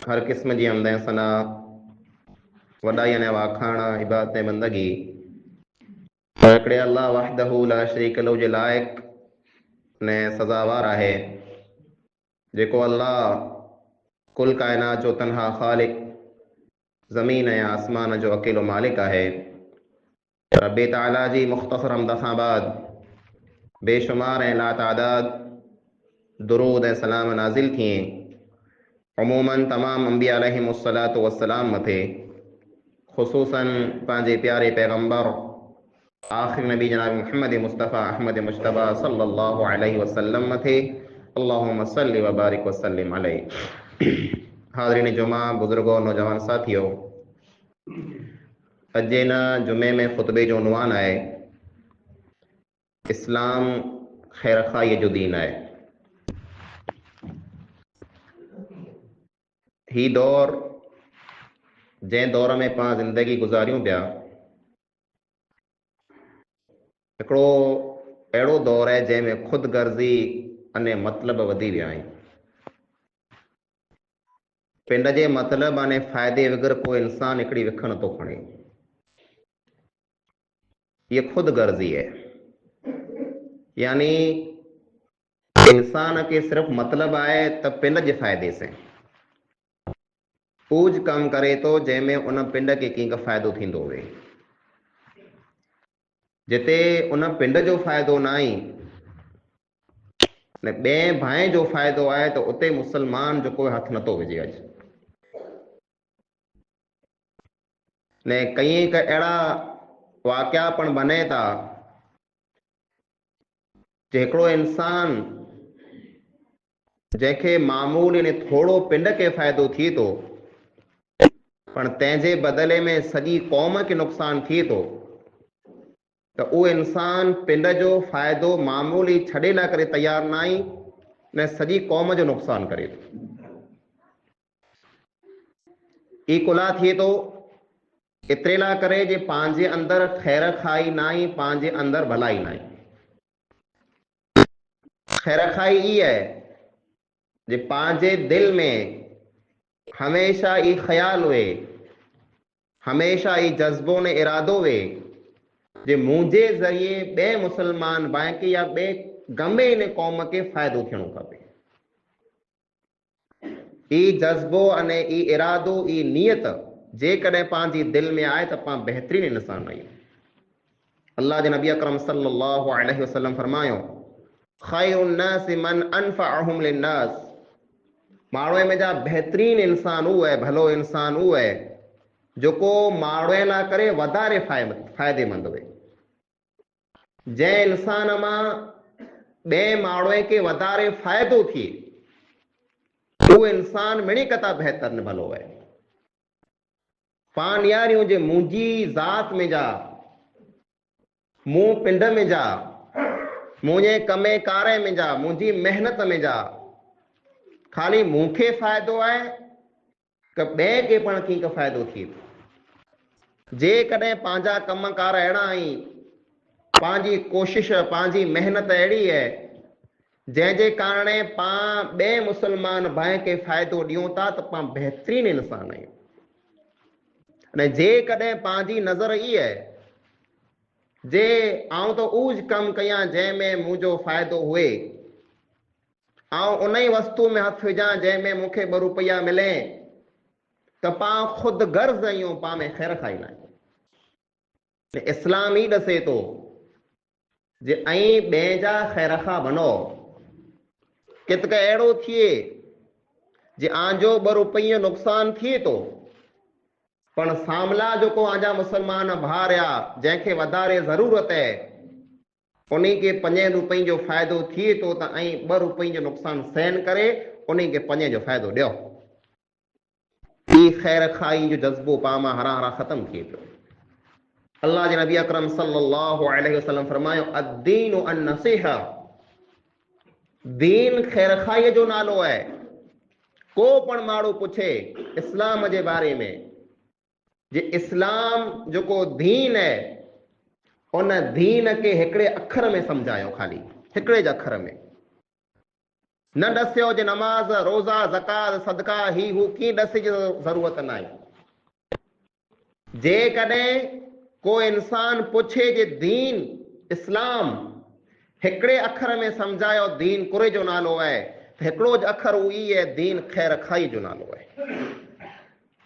हर किस्म जी हमद सना वॾाई अने वाखाण इबादत ऐं बंदगी हिकिड़े अल्लाह वहदहू ला शरीक लहू जे लाइक़ ने सज़ावार आहे, जेको अल्लाह कुल काइनात जो तनहा ख़ालिक, ज़मीन ऐं आसमान जो अकेलो मालिक आहे। रब ताला जी मुख़्तसर हमद खां बाद बेशुमार ऐं लातादाद दुरूद ऐं सलाम नाज़िल थिए अमूमन तमाम अंबिया अलैहिमुस्सलातु वस्सलाम मथे, ख़ुसूसन पंहिंजे प्यारे पैगंबर आखिर नबी जनाब मोहम्मद मुस्तफ़ा अहमद मुश्तबा सल्लल्लाहु अलैहि वसल्लम मथे अल्लाहुम्मा सल्लि व बारिक व सल्लिम अलैहि। हाज़रीन जुमा, बुजुर्गो, नौजवान साथियों, अॼु न जुमे में ख़ुतबे जो उनवान आहे इस्लाम ख़ैरखाई जो दीन आहे। ही दौर जंहिं दौर में पाण ज़िंदगी गुज़ारियूं पिया, हिकिड़ो अहिड़ो दौर आहे जंहिंमें ख़ुदगर्ज़ी अने मतिलब वधी विया आहिनि। पिंड जे मतिलब अने फ़ाइदे बग़ैर कोई इंसान हिकिड़ी विख नथो खणे। ये ख़ुदगर्ज़ी है, यानी इंसान खे सिर्फ़ मतलब आहे त पिंड जे फ़ाइदे से पूज कम करे तो जंहिंमें उन पिंड खे कंहिंखे फ़ाइदो थींदो हुए। जिते उन पिंड जो फ़ाइदो न आहे ने ॿिए भाए जो फ़ाइदो आहे त उते मुसलमान जो कोई हथ नथो विझे। अॼु ने कई क अहिड़ा वाक़िया पण बने था जे हिकिड़ो इंसान जंहिंखे मामूली ने थोड़ो पिंड खे फ़ाइदो थिए थो, पण तंहिंजे बदिले में सॼी क़ौम खे नुक़सान थिए थो, त उहो इंसान पिंड जो फ़ाइदो मामूली छॾे न करे तयारु न आहे ने सॼी क़ौम जो नुक़सान करे थो। ई कुला थिए थो एतिरे लाइ करे जे पंहिंजे अंदरि ख़ैर खाई न आहे, पंहिंजे अंदरि भलाई न आहे। ख़ैर खाई ई आहे जे पंहिंजे दिल में हमेशा ई ख़्याल हुए, हमेशा ई जज़्बो ने इरादो हुए जे मुंहिंजे ज़रिए ॿिए मुसलमान भाई खे या ॿिए गमे इन क़ौम खे फ़ाइदो थियणो खपे। ई जज़्बो अने ई इरादो, ई नियत जेकॾहिं पंहिंजी दिल में आहे त पाण बहितरीन इंसान आहियूं। अल्लाह जे नबी अकरम सल्लल्लाहु अलैहि वसल्लम फरमायो, ख़ैरुन नास मन अनफअहुम लिन्नास, माण्हूअ में जा बहितरीन इंसान उहो आहे, भलो इंसान उहो आहे जेको माण्हूअ लाइ करे वधारे फ़ाइदेमंद हुए। जंहिं इंसान मां ॿिए माण्हूअ खे वधारे फ़ाइदो थिए उहो इंसान मिणी कथा बहितर न भलो आहे। पाण यारियूं जे मुंहिंजी ज़ात में जा, मूं पिंड में जा, मुंहिंजे कमे कारे में जा, मुंहिंजी मेहनत में जा खाली मूंखे फ़ाइदो आहे कि ॿिए खे पण कंहिंखे फ़ाइदो थिए थो। जेकॾहिं पंहिंजा कमकार अहिड़ा आहिनि, पंहिंजी कोशिश, पंहिंजी मेहनत अहिड़ी आहे जंहिंजे कारण पाण ॿिए मुसलमान भाई खे फ़ाइदो ॾियूं था त पाण बहितरीन इंसान आहियूं। अने जेकॾहिं पंहिंजी नज़र ई आहे जे आउं त उज कम कयां जंहिंमें मुंहिंजो फ़ाइदो हुए, आउं उन ई वस्तु में हथ विझां जंहिंमें मूंखे 2 रुपया मिले, त पाण ख़ुदि गर्ज़ आहियूं, पाण में ख़ैर खाईंदा आहियूं। इस्लाम ई ॾसे थो जे ऐं ॿिए जा ख़ैर खां बनो। किथे अहिड़ो थिए जे आंजो 2 रुपये नुक़सान थिए थो, पण सामला जेको आंजा मुसलमान भाउ आ जंहिंखे वधारे ज़रूरत आहे उन खे 5 रुपये जो फ़ाइदो थिए थो त ऐं 2 रुपये जो नुक़सान सहन करे उन खे 5 जो फ़ाइदो ॾियो। ई ख़ैर खाई जो जज़्बो पाण मां हरा हरा ख़त्म थिए पियो। अल्लाह जे नबी अकरम सल्लल्लाहु अलैहि वसल्लम फरमायो, अद्दीनु अन-नसीहा, दीन ख़ैर खाई जो नालो आहे। को पण माण्हू पुछे इस्लाम जे बारे में जे इस्लाम जेको दीन आहे उन दीन खे हिकिड़े अखर में सम्झायो, खाली हिकिड़े जे अखर में। न दस्यो जे नमाज रोज़ा ज़कात सदका ही हू की दस जी ज़रूरत ना जे कॾहिं को इंसान पुछे जे दीन इस्लाम हिकड़े अखर में समझायो दीन कुरे जो नालो है तो हिकड़ो अखर उ ई है दीन खैर खाई जो नालो है।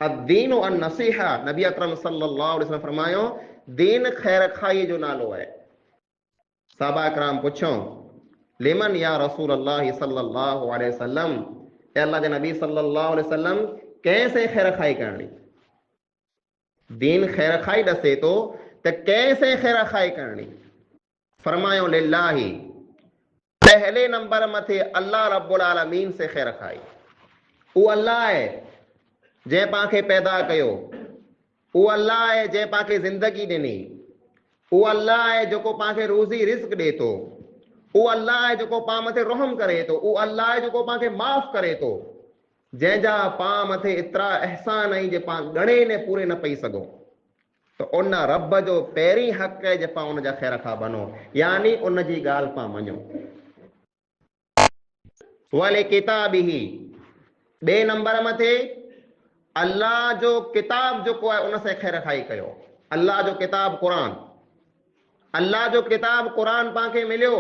अदीन अन नसीहा नबी अकरम सल्लल्लाहु अलैहि वसल्लम फरमायो दीन खैर खाई जो नालो है। साहबा कराम पुछो लिमन या रसूल अल्लाह सल्लल्लाहु अलैहि वसल्लम, ए अल्लाह के नबी सल्लल्लाहु अलैहि वसल्लम कैसे खैर खाई करनी? दीन खैर खाई दसे तो कैसे खैर खाई करनी? फरमायो लिल्लाही, पहले नंबर मथे अल्लाह रब्बुल आलमीन से खैर खाई। वो अल्लाह है जे पाके पैदा कयो, वो अल्लाह है जे पाके जिंदगी दिनी, वो अल्लाह है जो को पाके रोजी रिस्क दे तो, वो अल्लाह है जो को पा मथे रहम करे तो, वो अल्लाह है जो को पाके माफ करे तो, जैजा पा मथे इतरा एहसान आई जे पा गणे ने पूरे न पई सगो तो उन रब जो पैरी हक है जे पा उन जा खैर खा बनो, यानी उन जी गाल पा मञो। वाले किताब ही बे नंबर मथे अल्लाह जो किताब जो को है उन से खैर खाई कयो। अल्लाह जो किताब कुरान, अल्लाह जो किताब कुरान पाके मिलियो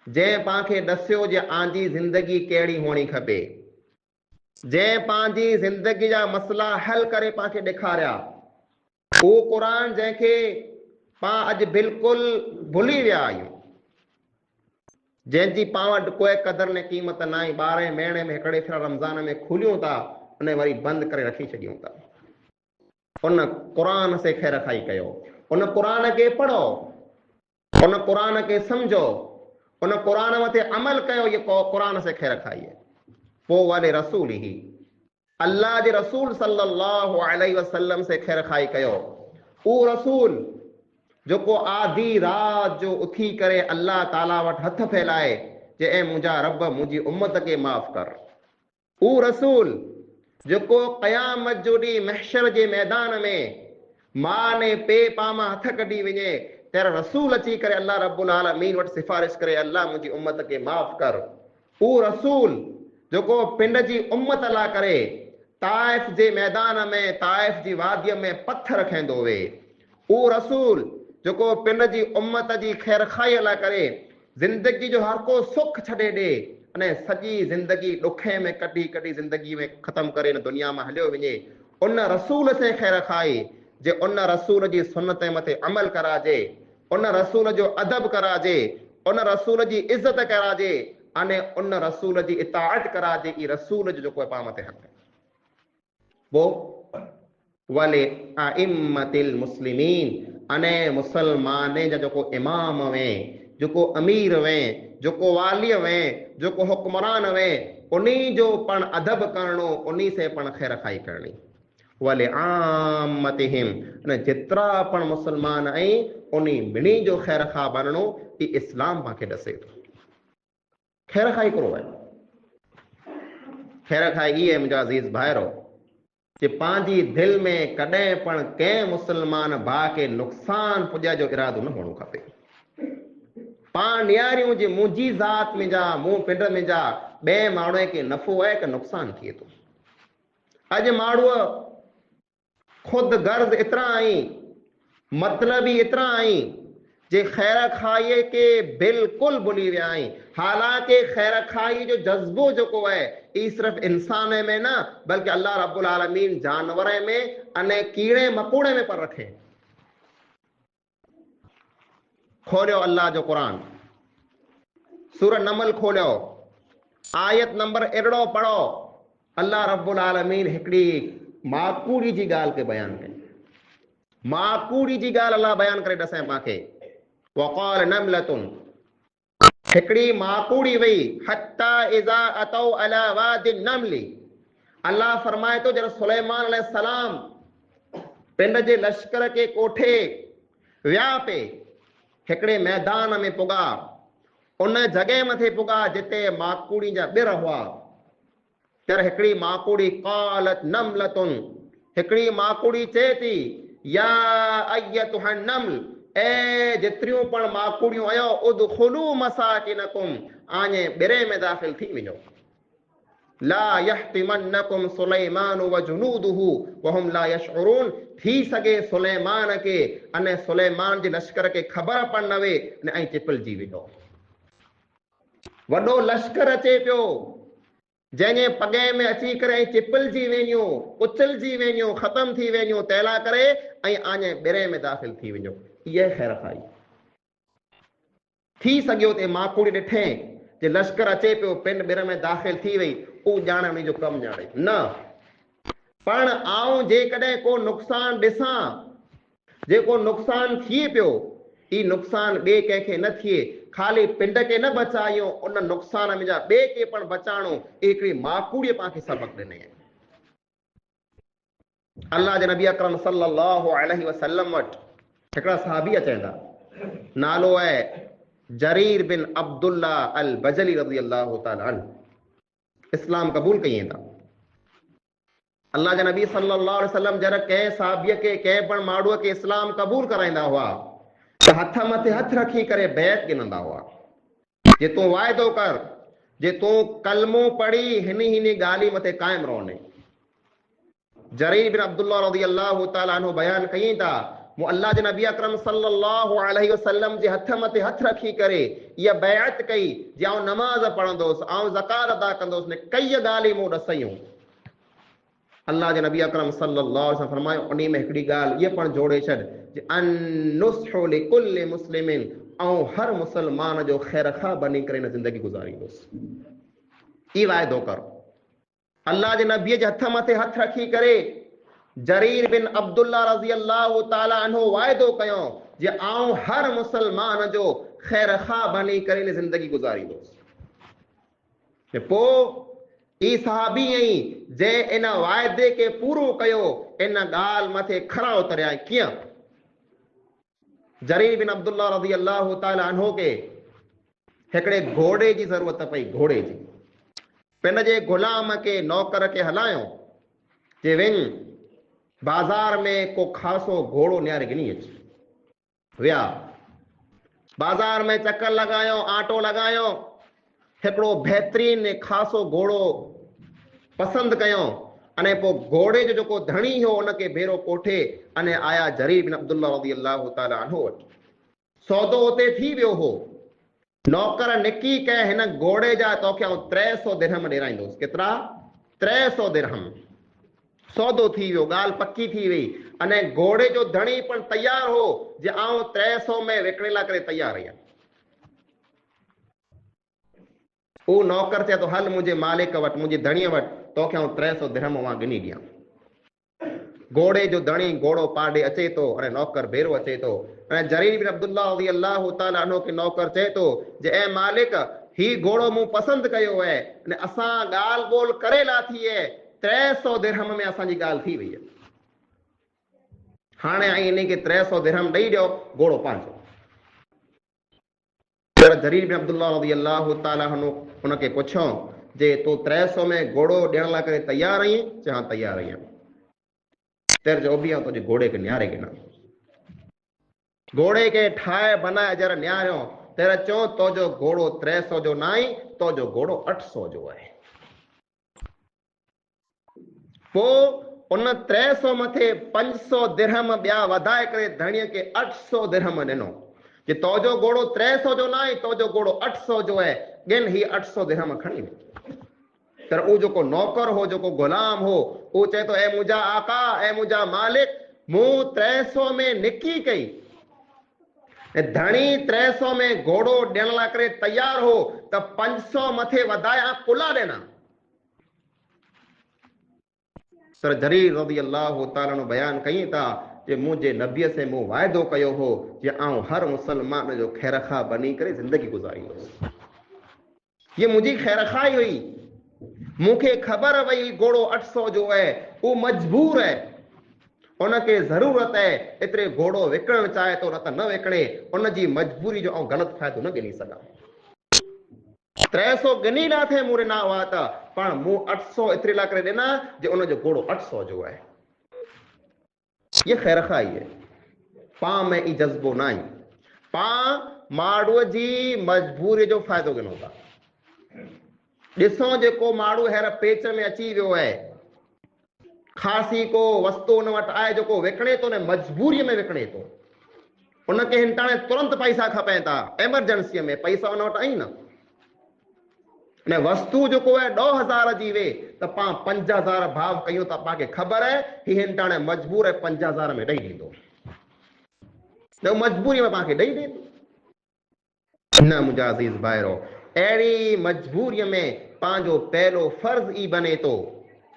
जे पाके दस्यो जे आंजी जिंदगी केड़ी होनी खपे, जे पांजी जिंदगी जा मसला हल करे पाके दिखारिया, वो कुरान जैके पा अज बिल्कुल भूली विया आहियूं, जैसी पावट कोई कदर ने कीमत ना आई। 12 महीने में हिकड़े फिर रमजान में खुलियों था उन्हें वरी बंद करे रखी छड़ियों था। उन कुरान से खैर खाई कयो, उन कुरान के पढ़ो, उन कुरान के समझो, उन कुरान मथे अमल कयो, ये कुरान से खैर खाई है। वो वाले रसूल ही अल्लाह जे रसूल सल्लल्लाहु अलैहि वसल्लम से खैर खाई कयो। वो रसूल जो को आधी रात जो उथी करे अल्लाह ताला वट हथ फैलाए जे ए मुंजा रब मुंजी उम्मत के माफ कर। वो रसूल जो को क़यामत जो डी महशर जे मैदान में मां ने पे पामा हथ कढी वने तेरा रसूल अची करे अल्लाह रब्बुल आलमीन वट सिफारिश करे अल्लाह मुंजी उम्मत के माफ कर। वो रसूल जो को पिंड जी उम्मत ला करे ताइफ जे मैदान में ताइफ जी वादिय में पत्थर खेंदो वे। वो रसूल जो को पिंड जी उम्मत जी खैर खाई ला करे जिंदगी जो हर को सुख छड़े दे अने सजी जिंदगी दुखे में कटी कटी जिंदगी में खत्म करे न दुनिया में हलियो वने। उन रसूल से खैर खाई जे उन रसूल जी सुन्नत मथे अमल कराजे, उन रसूल जो अदब कराजे, उन रसूल जी इज्जत कराजे अने उन रसूल जी इताअत कराजे। ई रसूल जो कोई पा मथे हक वो वाले आइम्मतिल मुस्लिमीन अने मुसलमाने जो को इमाम वे, जो को अमीर वे, जो को वाली वे, जो को हुक्मरान वे, उन्हीं जो पण अदब करनो, उन्हीं से पण खैर खाई करनी। वाले आम्मतिहिम अने जितरा पण मुसलमान आई उन्हीं मिनी जो खैर खा बननो ई इस्लाम पाके दसे तो खैर खाई करो है। खैर खाई ई है मुझा अजीज भाईरो कि पांजी दिल में कदे पण के मुसलमान भा के नुकसान पुजा जो इरादो न होनो खपे। पां नियारियों जे मुंजी जात में जा मुंह पिंड में जा बे माण्हू के नफो है कि नुकसान थिए तो। अज माण्हू खुद गर्ज इतना आई मतलब ही इतना आई जे खैर खाई के बिल्कुल भूली विया आई। हालांकि खैर खाई जो जज्बो जो को है ई सिर्फ इंसान में ना बल्कि अल्लाह रब्बुल आलमीन जानवर में अने कीड़े मकोड़े में पर रखे। खोलियो अल्लाह जो कुरान सूरह नमल खोलियो आयत नंबर 11 पढ़ो। अल्लाह रब्बुल आलमीन हिकड़ी माकूड़ी जी गाल के बयान कई। माकूड़ी जी गाल अल्लाह बयान करे दसे पाके वक़ाल नमलतुन हिकड़ी माकूड़ी वई हत्ता इज़ा अतौ अला वादिन नमली। अल्लाह फरमाए तो जब सुलेमान अलैहिस्सलाम पिंड जे लश्कर के कोठे विया पे हिकड़े मैदान में पुगा उन जगह मथे पुगा जिते माकूड़ी जा बिर हुआ तर हिकड़ी माकूड़ी क़ालत नमलतुन हिकड़ी माकूड़ी चए थी या अय्यतुहन नमल ए जितरियों पण माकूड़ियों आयो उदखुलू मसाकिनकुम आने बिरे में दाखिल थी वञो। ला यहतिमन्नकुम सुलैमान व जुनूदुहु वहुम ला यशउरून। थी सके सुलेमान के अने सुलेमान जे लश्कर के खबर पण न वे ने ऐं चिपलजी वियो। वॾो लश्कर अचे पियो जंहिंजे पगे में अची करे चिपलजी वेनियो, कुचलजी वेनियो, ख़त्म थी वेनियो, तैला करे ऐं आने बिरे में दाखिल थी वञो। इहा ख़ैर खाई थी सघियो ते माकूड़ी ॾिठे जे लश्कर अचे पियो, पिंड बिर में दाखिल थी वई, उ ॼाणे उन जो कमु ॼाणे न। पण आऊं जेकॾहिं को नुक़सान ॾिसां, जेको नुक़सान थिए पियो, ई नुक़सान ॿिए कंहिंखे न थिए, खाली पिंड के न बचायूं, उन नुक़सान में जा ॿिए खे पण बचाइणो, हिकिड़ी माकूड़ीअ पाण खे सबक़ ॾिने। अल्लाह जे नबी अकरम सल्लल्लाहु अलैहि वसल्लम वटि हिकिड़ा सहाबी अचनि था, नालो आहे जरीर बिन अब्दुल्ला अल बजली रज़ी अल्लाह तआला अन्हु। इस्लाम क़बूल कई था। अल्लाह जे नबी सल्लल्लाहु अलैहि वसल्लम जरा कंहिं सहाबीअ के कंहिं पण माण्हूअ के इस्लाम क़बूल कराईंदा हुआ त हथ मथे हथ रखी करे बैत गिनंदा हुआ। जे तूं वाइदो कर, जे तूं कलमो पढ़ी हिन ॻाल्हि मथे कायम रहने। जरीर बिन अब्दुल्ला रज़ी अल्लाह तआला अन्हु बयान कई था, मूं अल्लाह जे नबी अकरम सल्लल्लाहु अलैहि वसल्लम जे हथ मथे हथ रखी करे इहा बैत कई जे आउं नमाज़ पढ़ंदुसि, आउं ज़कात अदा कंदुसि, ने कई ॻाल्हि मूं ॾसयूं। अल्लाह जे नबी अकरम सल्लल्लाहु अलैहि वसल्लम फरमायो, उन्ही में हिकिड़ी ॻाल्हि इहा पण जोड़े छॾ जे अन-नुस्हु लिकुल्लि मुस्लिमिन, ऐं हर मुसलमान जो ख़ैरख़्वाह बनी करे न ज़िंदगी गुज़ारींदुसि। ई वाइदो कर। अल्लाह जे नबीअ जे हथ मथे हथ रखी करे जरीर बिन अब्दुल्ला रज़ी अल्लाह तआला अन्हु वाइदो कयो जे आउं हर मुसलमान जो ख़ैरख़्वाह बनी करे न ज़िंदगी गुज़ारींदुसि। पोइ ई सहाबी आई जे इन वाइदे के पूरो कयो, इन ॻाल्हि मथे खरा उतरिया। कीअं? जरीर बिन अब्दुल्ला रज़ी अल्लाह तआला अन्हु के हिकिड़े घोड़े जी ज़रूरत पई। घोड़े जी पिन जे गुलाम के नौकर के हलायो जे वञ बाज़ार में को ख़ासो घोड़ो न्यारे गिनी अच। विया बाज़ार में चक्कर लगायो, आटो लगायो, हिकिड़ो बहितरीन ख़ासो घोड़ो पसंदि कयो, अने पोइ घोड़े जो जेको धणी हो उनखे भेरो कोठे अने आया जरीर बिन अब्दुल्ला रज़ी अल्लाह तआला अन्हु वटि। सौदो उते थी वियो हो। नौकर निकी कह हिन घोड़े जा तोखे 300 दिरहम ॾेराईंदुसि। केतिरा? 300 दिरहम। सौदो थी वियो, ॻाल्हि पक्की थी वई। अने घोड़े जो धणी पण तयार हो जे आउं 300 में विकिणे लाइ करे तयार आहियां। वो नौकर चए तो हल मुझे मालिक वटि, मुझे धणीअ वटि, तोखे 300 दिरहम वहां गिनी ॾियां। घोड़े जो धणी घोड़ो पाड़े अचे तो अने नौकर भेरो अचे तो। अने जरीर बिन अब्दुल्ला रज़ी अल्लाह तआला अन्हु के नौकर चए तो जे ए मालिक ही घोड़ो मूं पसंदि कयो है अने असां ॻाल्हि ॿोल करे लाथी है, 300 दिरहम में असांजी ॻाल्हि थी वई है। हाणे ऐं इन खे 300 दिरहम ॾेई ॾियो, घोड़ो पंहिंजो। जरीर बिन अब्दुल्ला रज़ी अल्लाह तआला अन्हु उनखे पुछो जे तूं 300 में घोड़ो ॾियण लाइ करे तयार आहीं? चए हाँ तयार आहियां। तेर जो बि तुझे घोड़े के न्यारे गिना। घोड़े के ठाए बनाए जरा न्यारियो। तेरा चो तो जो घोड़ो 300 जो ना आई, तो जो घोड़ो 800 जो है। पो उन 300 मथे 500 दिरहम ॿिया वधाए करे धणीअ के 800 दिरहम ॾिनो कि तो जो घोड़ो 300 जो ना आई, तो जो घोड़ो 800 जो है। गिन ही 800 दिरहम खणी वे। तर वो जो को नौकर हो, जो को गुलाम हो, वो चाहे तो ए मुझा आका, ए मुझा मालिक, मुंह 300 में निकी कई, धणी 300 में घोड़ो ॾियण लाइ करे तयार हो त 500 मथे वधाया कुला ॾिना। सर जरीर रज़ी अल्लाह तआला ने बयान कई था जे मुझे नबीअ से मूं वाइदो कयो हो जे आऊं हर मुसलमान जो ख़ैरख़्वाह बनी करे ज़िंदगी गुज़ारींदुसि। ये मुझी ख़ैरख़्वाही हुई। मूंखे ख़बर वई घोड़ो 800 जो है, वो मजबूर है, उनके ज़रूरत है, एतिरे घोड़ो विकिणणु चाहे तो न त न विकिणे। उनजी मजबूरी जो ऐं ग़लति फ़ाइदो न गिनी सघां। 300 गिनी ना थे मूं ॾिना हुआ त, पण मूं 800 एतिरे लाइ करे ॾिना जे उनजो घोड़ो 800 जो है। ये ख़ैरख़्वाही है। पां में ई जज़्बो न आहे। पां माण्हूअ जी मजबूरी जो फ़ाइदो गिनो था। ॾिसो जेको माण्हू हींअर पेच में अची वियो आहे, ख़ासी को वस्तु हुन वटि आहे जेको विकिणे थो न मजबूरीअ में विकिणे थो, उनखे हिन टाणे तुरंत पैसा खपनि था, एमरजेंसीअ में पैसा हुन वटि आहिनि न, ने वस्तु जेको आहे 10,000 जी वे त पाण 5,000 भाव कयूं था, पाण खे ख़बर आहे ही हिन टाणे मजबूर आहे 5,000 में ॾेई ॾींदो, न मजबूरीअ में पाण खे ॾेई ॾे थो। न मुंहिंजा अज़ीज़ भाइरो, अहिड़ी मजबूरीअ में पंहिंजो पहिलो फर्ज़ ई बने थो,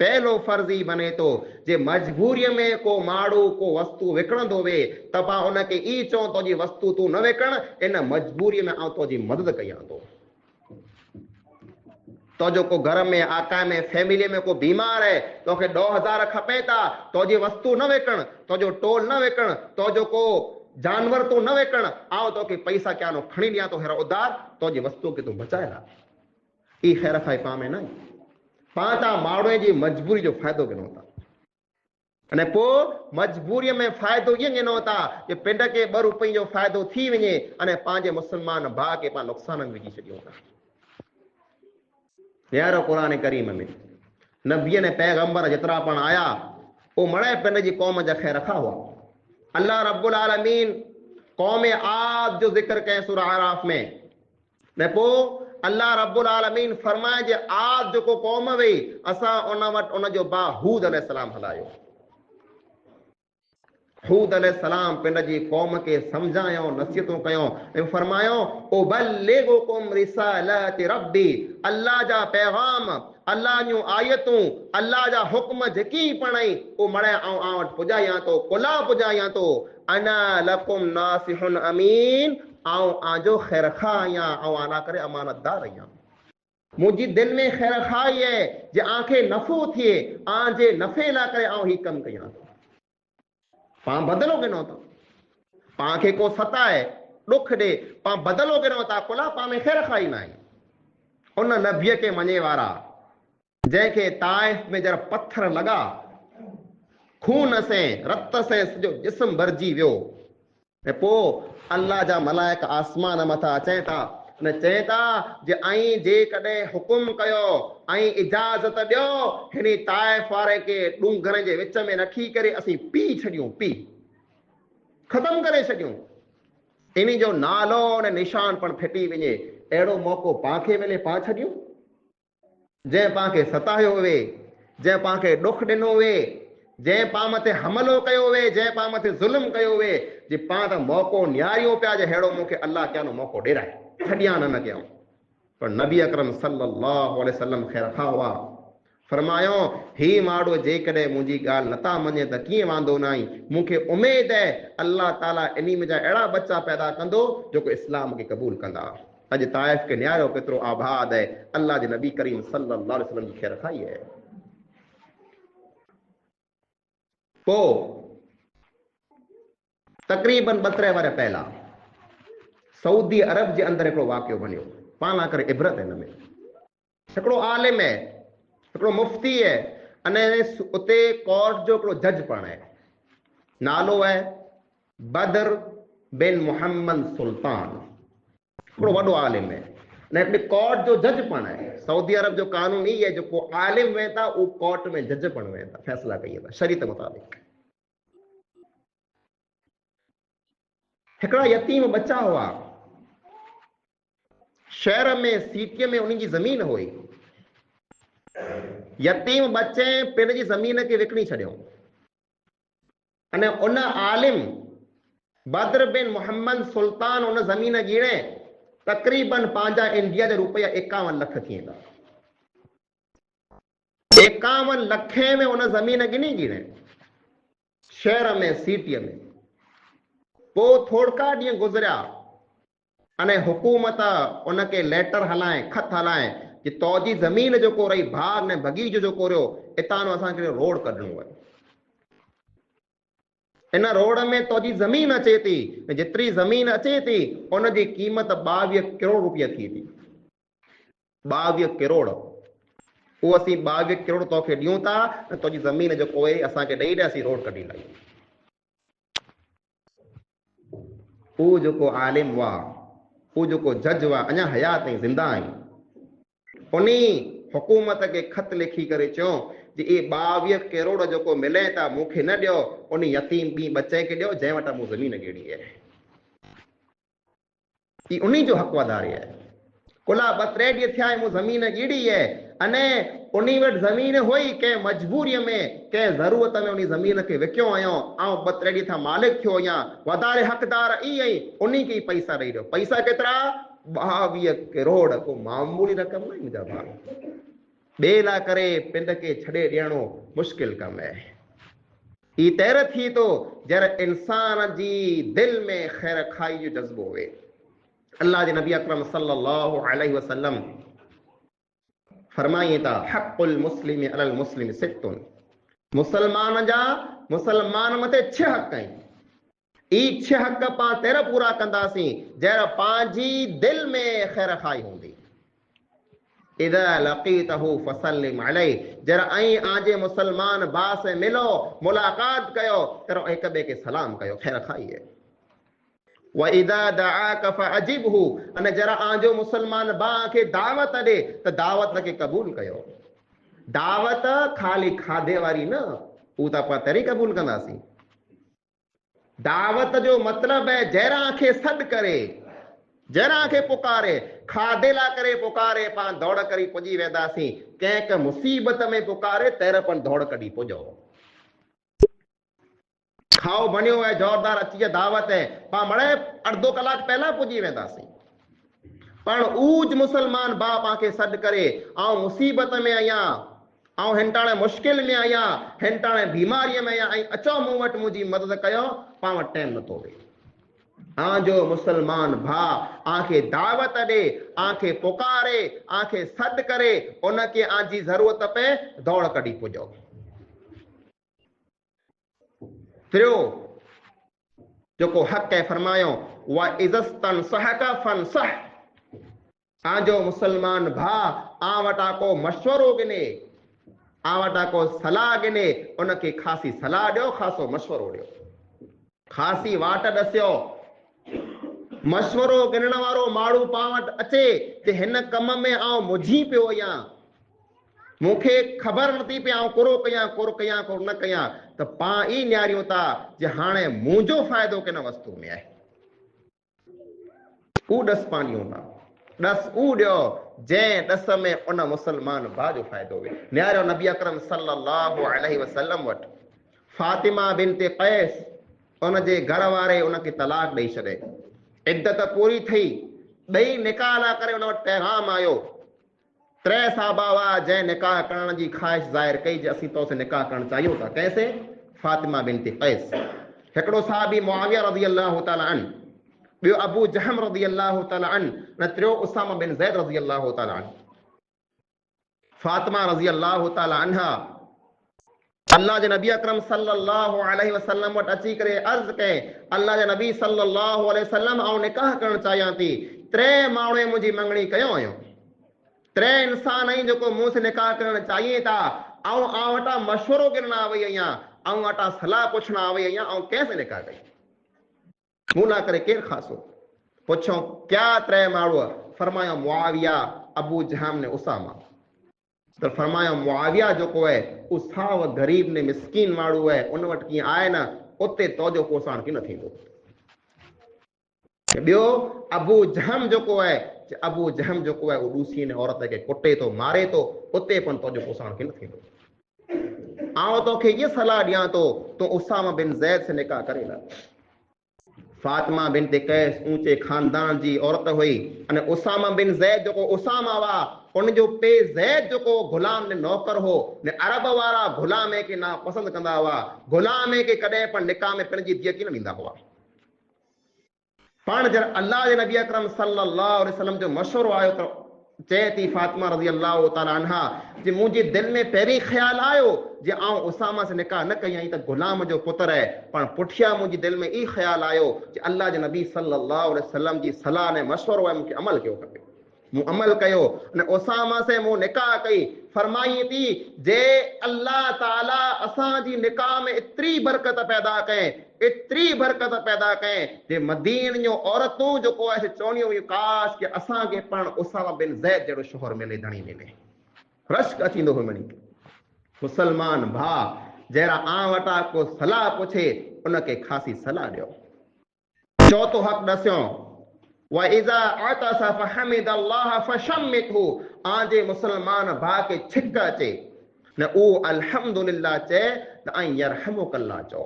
पहिलो फर्ज़ ई बने थो जे मजबूरीअ में को माण्हू को वस्तु विकिणंदो वे त पाण उनखे ई चऊं तुंहिंजी वस्तु तूं न विकिण, इन मजबूरीअ में आउं तुंहिंजी मदद कयां थो। तो जो को घर में आका में फैमिली में को बीमार है तो के 2,000 खपे था, तो जी वस्तु न विकण, तो जो टोल न विकण, तो जो को जानवर तो न विकण, आओ तो के पैसा क्या नो खणी लिया तो हेरा उधार, तो जी वस्तु के तू बचाएला। ई खैर खाई पामे न पाता माड़े जी मजबूरी जो फायदो गिनो था, अने पो मजबूरी में फायदो ये गिनो था कि पिंड के 2 रुपये जो फायदो थी वने अने पांजे मुसलमान भा के पा नुकसान में विझी छडियो था। यारो कुरान करीम में नबी ने पैगंबर जितरा पण आया वो मणे पिंड जी कौम जा खैर रखा हुआ। अल्लाह रब्बुल आलमीन कौम आद जो जिक्र कहे सूरह आराफ में, ने पो अल्लाह रब्बुल आलमीन फरमाए जे आद जो को कौम वे असा उन वट उन जो बा हूद अलैहिस्सलाम हलायो। हूद अलैहिस्सलाम पिंड जी कौम के समझायो, नसीहतों कयो ऐं फरमायो उबल्लिगुकुम रिसालाति रब्बी, अल्लाह जा पैगाम, अल्लाह जूं आयतूं, अल्लाह जा हुक्म जेकी पणई ओ मणे आउं वटि पुॼायां थो, कुला पुॼायां थो। अना लकुम नासिहुन अमीन, आउं आजो खैर खा आहियां, आउं आला करे अमानतदार आहियां। मुंहिंजी दिल में खैर खाई है जे आंखे नफ़ो थिए, आंजे नफ़े लाइ करे आउं ही कमु कयां थो। पाण बदलो गिनो था, पाण खे को सताए दुख ॾे पाण बदलो गिनो था, कुला पाण में खैर खाईंदा आहियूं। उन नबीअ के मञे वारा जंहिंखे ताइफ में जरा पत्थर लॻा, खून से रत से सॼो जिस्म भरिजी वियो, ऐं पोइ अल्लाह जा मलाइक आसमान मथां अचनि था न चए था जे ऐं जेकॾहिं हुकुम कयो ऐं इजाज़त ॾियो हिन ताइफ वारे खे ॾूंघरनि जे विच में रखी करे असीं पी छॾियूं, पी ख़तमु करे छॾियूं, इन जो नालो ऐं निशान पण फिटी वञे, अहिड़ो मौक़ो पाण खे मिले पाण छॾियूं? जंहिं पाण खे सतायो वे, जंहिं पाण खे ॾुख ॾिनो वे, जंहिं पाण मथे हमलो कयो वे, जंहिं पाण मथे ज़ुल्म कयो वे, जे पाण त मौक़ो निहारियो पिया जे अहिड़ो मूंखे अल्लाह क्या नो मौक़ो ॾेराए, छॾियां न कयूं। पर नबी अकरम सल्लल्लाहु अलैहि वसल्लम ख़ैर खा हुआ, फरमायो ही माण्हू जेकॾहिं मुंहिंजी ॻाल्हि नथा मञे त कीअं वांदो न आई, मूंखे उमेद आहे अल्लाह ताला इन में जा अहिड़ा बच्चा पैदा कंदो जेको इस्लाम खे क़बूल कंदा। अॼु ताइफ के न्यारो केतिरो आबाद है, अल्लाह जे नबी करीम सल्लल्लाहु अलैहि वसल्लम जी खैर खाई है। पो तकरीबन 2-3 वर पहला सऊदी अरब जे अंदर हिकिड़ो वाक़ियो बनियो, पाण लाइ करे इबरत हिन में। हिकिड़ो आलिम है, हिकिड़ो मुफ्ती है, अने उते कोर्ट जो हिकिड़ो जज पण है, नालो है बदर बिन मोहम्मद सुल्तान, हिकिड़ो वॾो आलिम है, ने हिकिड़े कोर्ट जो जज पण है। सऊदी अरब जो कानून ई है जेको आलिम वेंदा उहो कोर्ट में जज पण वेंदा, फैसला कई वेंदा शरीयत मुताबिक। हिकिड़ा यतीम बच्चा हुआ शहर में, सीटीअ में उन्हनि जी ज़मीन हुई, यतीम बच्चे पिण जी ज़मीन खे विकिणी छॾियो, अने उन आलिम बदर बिन मोहम्मद सुल्तान उन ज़मीन गिणे तकरीबन पंहिंजा इंडिया जा रुपया 51 लख थी वेंदा। 51 लखे में उन ज़मीन गिनी गिणे शहर में, सीटीअ में। पोइ थोड़का ॾींहं गुज़रिया अने हुकूमत उनखे लेटर हलाए, खत हलाए कि तौजी ज़मीन जेको रही बाग ने बगीचो जेको रहियो इतां असांखे रोड कढणो आहे, इन रोड में तौजी ज़मीन अचे थी, जेतिरी ज़मीन अचे थी उन जी क़ीमत 22 करोड़ रुपया थी थी। 22 करोड़, उहो असीं 22 करोड़ तोखे ॾियूं था ऐं तुंहिंजी ज़मीन जेको आहे असांखे ॾेई ॾे, असीं रोड कढी लायूं। उहो जेको आलिम हुआ, उहो जेको जज हुआ, अञा हयात ऐं ज़िंदा आहिनि, उन्ही हुकूमत के खत लिखी करे चयो जे ए 22 करोड़ जो मिले था मूंखे न ॾियो, उन यतीम बी बच्चे के ॾियो जंहिं वटां मूं ज़मीन ॻेड़ी आहे। ई उन्ही जो हक़दारी है। कुला 2-3 ॾींहं थिया मूं ज़मीन ॻेड़ी है, अने उन वटि ज़मीन हुई कंहिं मजबूरीअ में कंहिं ज़रूरत में उन ज़मीन के विकियो आहियां, ऐं 2-3 ॾींहं खां मालिक थियो आहियां, वधारे हक़दार ई आई, उन्ही खे पैसा ॾेई ॾियो। पैसा केतिरा? 22 करोड़। को मामूली रक़म न मुंहिंजा भाउ। ॿिए लाइ करे पिंड के छॾे ॾियणो मुश्किल कम है। ई तैर थी तो जर इंसान जी दिल में ख़ैर खाई जो जज़्बो हुए। अल्लाह जे नबी अकरम सल्लल्लाहु अलैहि वसल्लम फरमाइए था हक़ुल मुस्लिम अलल मुस्लिम सित्तुन, मुसलमान मथे 6 हक़ आहिनि। ई 6 हक़ पां तेर पूरा कंदासीं जर पंहिंजी दिल में ख़ैर खाई हूंदी। इदा लक़ीतहु फसल्लिम अलैहि, जर ऐं आजे मुसलमान भाउ से मिलो, मुलाकात कयो, तर हिक ॿिए खे सलाम कयो, ख़ैर खाई है। व इदा दआक फअजिबहु, अने जरा आजो मुसलमान भाउ खे दावत ॾे त दावत खे क़बूल कयो। दावत खाली खाधे वारी न, ऊ त पाण तरी क़बूल कंदासीं। दावत जो मतलब है जरा खे सॾ करे, जरा खे पुकारे, खाधे ला करे पुकारे पाण दौड़ करी पुजी वेंदासीं। कंहिं क मुसीबत में पुकारे तेर पण दौड़ कढी पुजो। खाओ बनियो है, जोरदार अची दावत है, पाण मड़े अधो कलाक पहला पुजी वेंदासीं। पण ऊज मुसलमान भाउ पाण खे सॾ करे, ऐं मुसीबत में आहियां, ऐं हिंटाणे मुश्किल में आहियां, हिंटाणे बीमारीअ में आहियां, ऐं अचो मूं वटि मुंहिंजी मदद कयो, पाण वटि टाइम नथो वे। आजो मुसलमान भाउ आंखे दावत ॾे, आंखे पुकारे, आंखे सॾ करे, उनखे आंजी ज़रूरत पे दौड़ कढी पुजो। टियों जेको हक़ है फरमायो व इज़स्तन सहका फनसह, आजो मुसलमान भाउ आ वटा को मशवरो गिने, आ वटा को सलाह गिने, उनखे ख़ासी सलाह ॾियो, ख़ासो मशवरो ॾियो, ख़ासी वाट ॾसियो। मशवरो गिनण वारो माण्हू पाण वटि अचे कि हिन कम में आउं मुझी पियो आहियां, मूंखे ख़बर नथी पए आउं कुरो कयां कुर न कयां, त पाण ई निहारियूं था जे हाणे मुंहिंजो फ़ाइदो किन वस्तु में आहे। ऊ ॾस पाण ॾियूं था, ॾस ऊ ॾियो जंहिं ॾस में उन मुसलमान भाउ जो फ़ाइदो हुए। निहारियो नबी अकरम सल्लल्लाहु अलैहि वसल्लम वटि फातिमा बिनते कैस, उनजे घर वारे उनखे तलाक ॾेई छॾे। इद्दत पूरी थी, ॿई निकाह ला करे उन वटि पैगाम आयो। 3 साहबा हुआ जंहिं निकाह करण जी ख़्वाहिश ज़ाहिर कई जे असीं तोसे निकाह करणु चाहियूं था। कैसे? फातिमा बिनते कैस। हिकिड़ो साहबी मुआविया रज़ियल्लाहु ताला अन्हु, ॿियो अबू जहम रज़ियल्लाहु ताला अन्हु, न टियों उसामा बिन ज़ैद रज़ियल्लाहु ताला अन्हु। फातिमा रज़ियल्लाहु ताला अन्हा अल्लाह जे नबी अकरम सल्लल्लाहु अलैहि वसल्लम वटि अची करे अर्ज़ कई, अल्लाह जे नबी सल्लल्लाहु अलैहि वसल्लम आउं निकाह करणु चाहियां थी। 3 माण्हू मुंहिंजी मंगणी कयो आहियो, 3 इंसान आहिनि जेको मूं से निकाह करणु चाहिए था। आउं आ वटां मशवरो गिरण आई आहियां, आउं वटां सलाह पुछण आई आहियां, आउं कंहिंसे निकाह कई, मूं लाइ करे केरु ख़ासो? पुछो क्या 3 माण्हू? फरमायो मुआविया, अबू जहम ने उसामा। तो फरमाया मुआविया जेको है उ साव गरीब ने मिस्कीन माण्हू है, उन वटि कीअं आहे न उते तोजो पोसाण की न थींदो। ॿियो अबू जहम जेको है, अबू जहम जेको है उहो ॾूसी ने औरत खे कुटे थो, मारे थो, उते पण तोजो पोसाण की न थींदो। आउं तोखे ये सलाह ॾियां थो, तूं उसामा बिन ज़ैद से निकाह करे ला। फातिमा बिनते कैस ऊंचे खानदान जी औरत हुई, अने उसामा बिन ज़ैद जेको उसामा हुआ, उनजो पे ज़ैद जेको गुलाम ने नौकर हो, ने अरब वारा गुलामे के ना पसंद कंदा हुआ, गुलामे के कॾहिं पण निकाह में पंहिंजी धीअ कीन ॾींदा हुआ। पाण जर अल्लाह जे नबी अकरम सल्लल्लाहु अलैहि वसल्लम जो मशवरो आयो त चए थी फातिमा रज़ियल्लाहु ताला अन्हा जे मुंहिंजे दिल में पहिरीं ख़्याल आयो जे आउं उसामा से निकाह न कयां त गुलाम जो पुत्र है, पण पुठियां मुंहिंजे दिल में ई ख़्याल आयो जे अल्लाह जे नबी सल्लल्लाहु अलैहि वसल्लम जी सलाह ने मशवरो है, मूंखे अमल कयो खपे। मूं अमल कयो ने उसामा से मूं निकाह कई। फरमाई थी जे अल्लाह ताला असांजी निकाह में एतिरी बरकत पैदा करें, एतिरी बरकत पैदा करें जे मदीन जो औरतूं जेको आहे चवंदियूं हुयूं काश कि असांखे पण उसामा बिन ज़ैद जहिड़ो शोहर मिले, धणी मिले। रश्क अचींदो हो मनी। मुसलमान भाउ जहिड़ा आं वटां को सलाह पुछे उनखे ख़ासी सलाह ॾियो। चौथो हक़ ॾसियो वइज़ा अतस फहमिद अल्लाह फशम्मितहु, आंजे मुसलमान भाउ खे छिक अचे न उहो अल्हम्दुलिल्लाह चए त ऐं यरहमुकल्लाह चओ।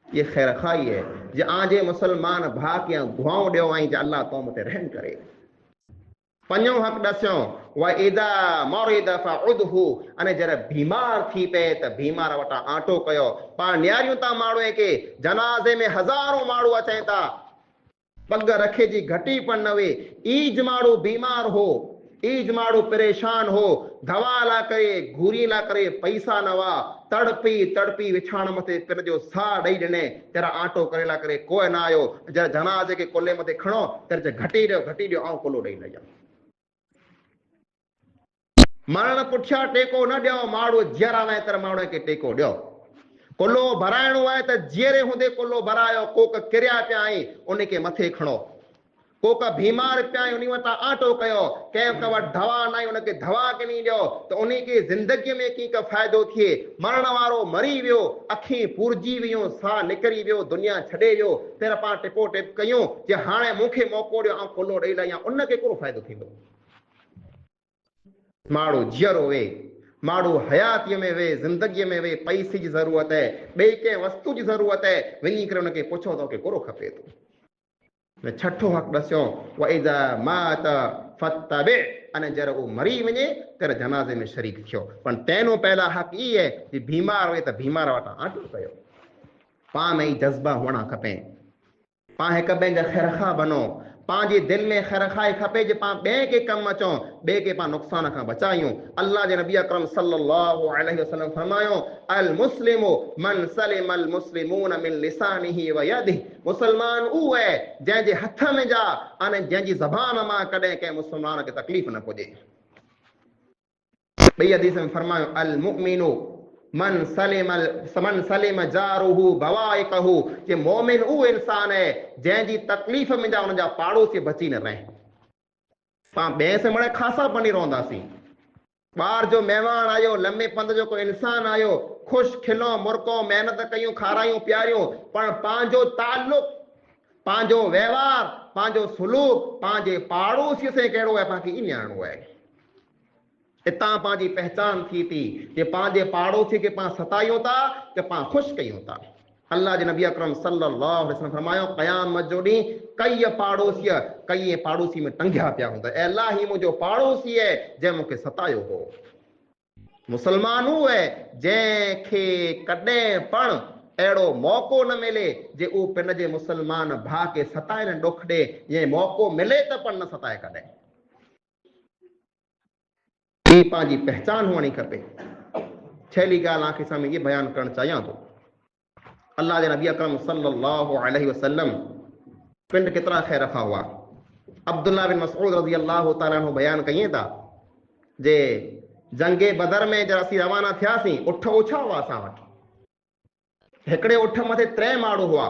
ये ख़ैर खाई है जे आंजे मुसलमान भाउ खे दुआऊं ॾियो ऐं जे अल्लाह तो मथे रहम करे। पंजो हक़ ॾसियो वइज़ा मरिद फउदहु, अने जॾहिं बीमार थी पए त बीमार वटां आंटो कयो। पाण नियारियूं था माण्हूअ खे, जनाज़े में हज़ारों माण्हू अचनि था, पग रखे जी घटी पण न वे। ईज माण्हू बीमार हो, ईज माण्हू परेशान हो, दवा ला करे घूरी ला करे पैसा न हुआ, तड़पी तड़पी विछाण मथे पिन जो साह ॾेई ॾिने, जरा आटो करे ला करे कोई न आयो, जरा जनाज़े खे कुल्ले मथे खणो तर घटी ॾियो ऐं कुल्लो ॾेई न ॼाओ। मरण पुठियां टेको न ॾियो, माण्हू जीअर आवे तर माण्हू खे टेको ॾियो। कुल्लो भराइणो आहे त जीअरे हूंदे कुल्लो भरायो। कोक किरिया पिया आहीं उनखे मथे खणो, कोक बीमार पिया आहीं उन वटां आटो कयो, कंहिं वटि दवा न आहे उनखे दवा किनी ॾियो त उनखे ज़िंदगीअ में कीअं फ़ाइदो थिए। मरण वारो मरी वियो, अखियूं पुरजी वियूं, साह निकिरी वियो, दुनिया छॾे वियो, फिर पाण टिपो टिप कयूं जे हाणे मूंखे मौक़ो ॾियो ऐं कुल्लो ॾेई लाहियां, उनखे कहिड़ो फ़ाइदो थींदो। माण्हू जीअरो वे, माण्हू हयातीअ में वे, ज़िंदगीअ में वे, पैसे जी ज़रूरत आहे, ॿिए कंहिं वस्तु जी ज़रूरत आहे, वञी करे हुनखे पुछो तोखे कहिड़ो खपे थो। छठो हक़ ॾसियो वइज़ा मात फत्तबि, अने जर उहो मरी वञे तर जनाज़े में शरीक थियो। पण पहिरियों पहला हक़ ई आहे कि बीमार हुए त बीमार वटां आटो कयो। पाण में ई जज़्बा हुअणा खपे, पाण हिक ॿिए जा ख़ैरख़ा बनो, पंहिंजे दिलि में ख़ैरख़ाई खपे जे पाण ॿिए खे कमु अचूं, ॿिए खे पाण नुक़सान खां बचायूं। अल्लाह जे नबी अकरम सल्लल्लाहु अलैहि वसल्लम फरमायो अल मुस्लिमु मन सलिमल मुस्लिमून मिन लिसानिही व यदिही, मुसलमान उहो आहे जंहिंजे हथ में जा अने जंहिंजी ज़बान मां कॾहिं कंहिं मुसलमान खे तकलीफ़ न पुॼे। ॿई हदीस में फरमायो अल मुमिनु मन सलिम जारुहु बवाइकहु, जे मोमिन उहो इंसान है जंहिंजी तकलीफ़ में जा उन जा पाड़ोसी बची न रहे। पाण ॿिए से मणे ख़ासा बनी रहंदासीं, ॿार जो महिमान आयो, लंबे पंध जो कोई इंसान आयो, ख़ुशि खिलो मुर्को, महिनत कयूं, खारायूं पीआरियूं, पर पंहिंजो ताल्लुक, पंहिंजो व्यवहार, पंहिंजो सुलूक पंहिंजे पाड़ोसीअ से कहिड़ो आहे पाण खे ई ॼाणणो आहे। इतां पंहिंजी पहचान थी थी जे पंहिंजे पाड़ोसी खे पाण सतायूं था त पाण ख़ुशि कयूं था। अल्लाह जे नबी अकरम सल्लल्लाहु अलैहि वसल्लम फरमायो क़यामत जो ॾींहुं कई पाड़ोसीअ कई पाड़ोसी में टंगिया पिया हूंदा, ऐं अल्लाह ही मुंहिंजो पाड़ोसी आहे जंहिं मूंखे सतायो हो। मुसलमान उहो आहे जंहिंखे कॾहिं पण अहिड़ो मौक़ो न मिले जे उहो पिन जे मुसलमान भाउ खे सताए न ॾुख ॾे, या मौक़ो मिले त पण न सताए कॾहिं। पंहिंजी पहचान हुअणी खपे। छहली ॻाल्हि आख़िर सां ये बयान करणु चाहियां थो, अल्लाह जे नबी अकरम सल्लल्लाहु अलैहि वसल्लम पिंड केतिरा ख़ैर खां हुआ। अब्दुल्लाह बिन मसऊद रज़ी अल्लाह तआला अन्हु बयान कईं था जे जंगे बदर में जब असीं रवाना थियासीं, उठ ओछा हुआ असां वटि, हिकिड़े उठ मथे 3 माण्हू हुआ,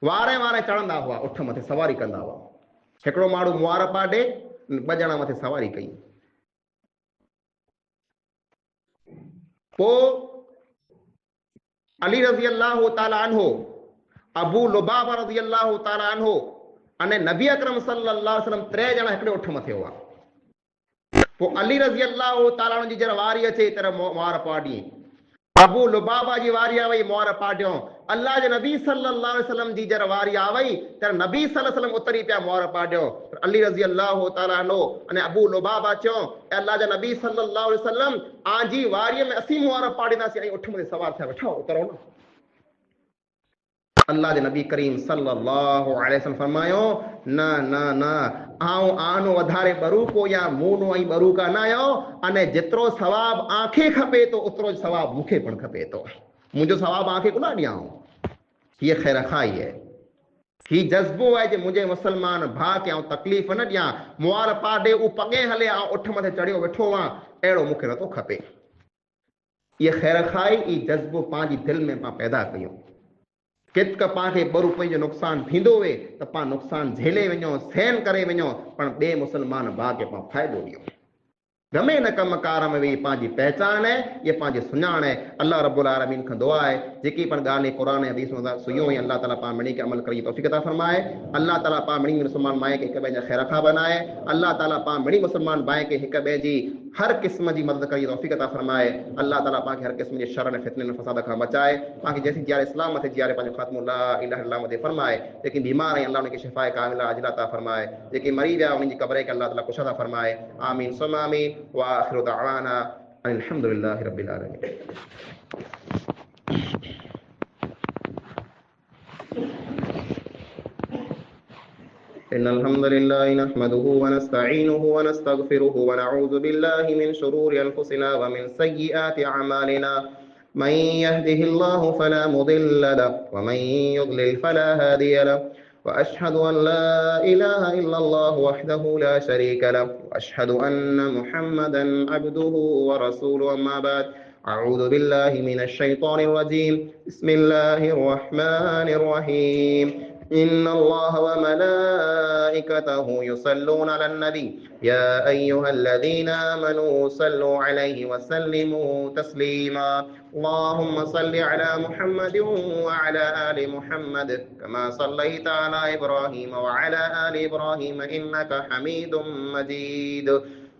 वारे वारे चढ़ंदा हुआ, उठ मथे सवारी कंदा हुआ। हिकिड़ो माण्हू मुआर पाॾे, 2 ॼणा मथे सवारी कई। अली रज़ी अल्लाह ताला अन्हो, अबू लुबाबा रज़ी अल्लाह ताला अन्हो अने नबी अकरम सल्लल्लाहु अलैहि वसल्लम 3 ॼणा हिकिड़े उठ मथे हुआ। पोइ अली रज़ी अल्लाह ताला जी जरा वारी अचे तर मुआर पाड़ी, अबू लुबाबा जी वारी आई मुआर पाड़ियो, अल्लाह जे नबी सल्लल्लाहु अलैहि वसल्लम जी जर वारी आई तर नबी सल्लल्लाहु अलैहि वसल्लम उतरी पिया मुआर पाड़ियो। अली रज़ी अल्लाह ताला अन्हो अने अबू लुबाबा चयो अल्लाह जे नबी सल्लल्लाहु अलैहि वसल्लम आंजी वारीअ में असीं मुआर पाड़ींदासीं ऐं उठ में सवार थिया वेठा उतरो न। अल्लाह जे नबी करीम सल्लल्लाहु अलैहि वसल्लम फरमायो न न न आऊं आनो वधारे बरूको या मूनो ऐं बरूका न आयो, अने जेतिरो सवाब आंखे खपे तो उतरो सवाब मूंखे पण खपे तो, मुंहिंजो सवाब आंखे कोन ॾियां। ये ख़ैर खाई है। ही जज़्बो आहे जे मुंहिंजे मुसलमान भाउ खे तकलीफ़ न ॾियां, मुआर पाॾे उ पगे हले उठ मथे चढ़ियो वेठो हुआ, अहिड़ो मूंखे नथो खपे। ये ख़ैर खाई ई जज़्बो पंहिंजी दिलि में पाण पैदा कयूं। केतिक पाण खे ॿ रुपये जो नुक़सानु थींदो हुए त पाण नुक़सानु झेले वञो, सहन करे वञो, पर ॿिए मुसलमान भाउ खे पाण फ़ाइदो ॾियूं। गमे न कमकार में भी पंहिंजी पहचान है, ये पंहिंजी सुञाण है। अल्लाह रब्बुल आलमीन खां दुआ है जेकी पण ॻाल्हि क़ुरान ऐं हदीस में सुञो है, अल्लाह ताला पाण मणी खे अमल करण जी तौफ़ीक़ अता फरमाए। अल्लाह ताला पाण मणी मुसलमान माए खे हिक ॿिए जा ख़ैर खां बनाए। अल्लाह ताला पाण मणी मुसलमान भाई खे हिक ॿिए जी हर क़िस्म जी मदद करण जी तौफ़ीक़ अता फरमाए। अल्लाह ताला पाण खे हर क़िस्म जे शर ऐं फितने फसाद खां बचाए, पाण खे जैसी जियारे इस्लाम मथे जियारे पंहिंजो ख़ात्मो ला इलाहा इल्लल्लाह मथे फरमाए। जेकी बीमार आहिनि अल्लाह उनखे शिफ़ाए कामिला आजिला अता फरमाए। जेकी मरी विया उन्हनि जी क़ब्र खे अल्लाह ताला कुशा अता फरमाए। आमीन सुम आमीन व आखिरु दअवाना अल्हम्दुलिल्लाहि रब्बिल आलमीन। इन्नल हम्दुलिल्लाहि नहमदुहु व नस्तईनुहु व नस्तगफिरुहु व नऊज़ु बिल्लाहि मिन शुरूरि अनफुसिना व मिन सय्यिआति अमालिना। मन यहदिहिल्लाहु फला मुदिल्ल लहु व मन युद्लिल फला हादिय लहु। وأشهد أن لا إله إلا الله وحده لا شريك له وأشهد أن محمدا عبده ورسوله أما بعد أعوذ بالله من الشيطان الرجيم بسم الله الرحمن الرحيم إن الله وملائكته يصلون على النبي يا أيها الذين آمنوا صلوا عليه وسلموا تسليما اللهم صل على محمد وعلى آل محمد كما صليت على إبراهيم وعلى آل إبراهيم إنك حميد مجيد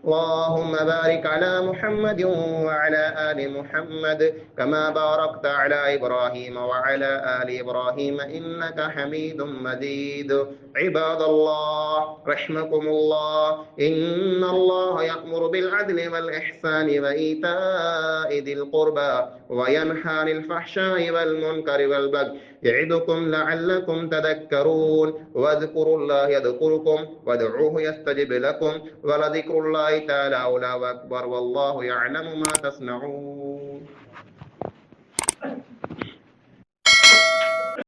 اللهم بارك على محمد وعلى آل محمد كما باركت على إبراهيم وعلى آل إبراهيم إنك حميد مجيد عباد الله رحمكم الله إن الله يأمر بالعدل والإحسان وإيتاء ذي القربى وينهى عن الفحشاء والمنكر والبغي يعظكم لعلكم تذكرون واذكروا الله يذكركم وادعوه يستجب لكم ولذكر الله تعالى أولى وأكبر والله يعلم ما تصنعون.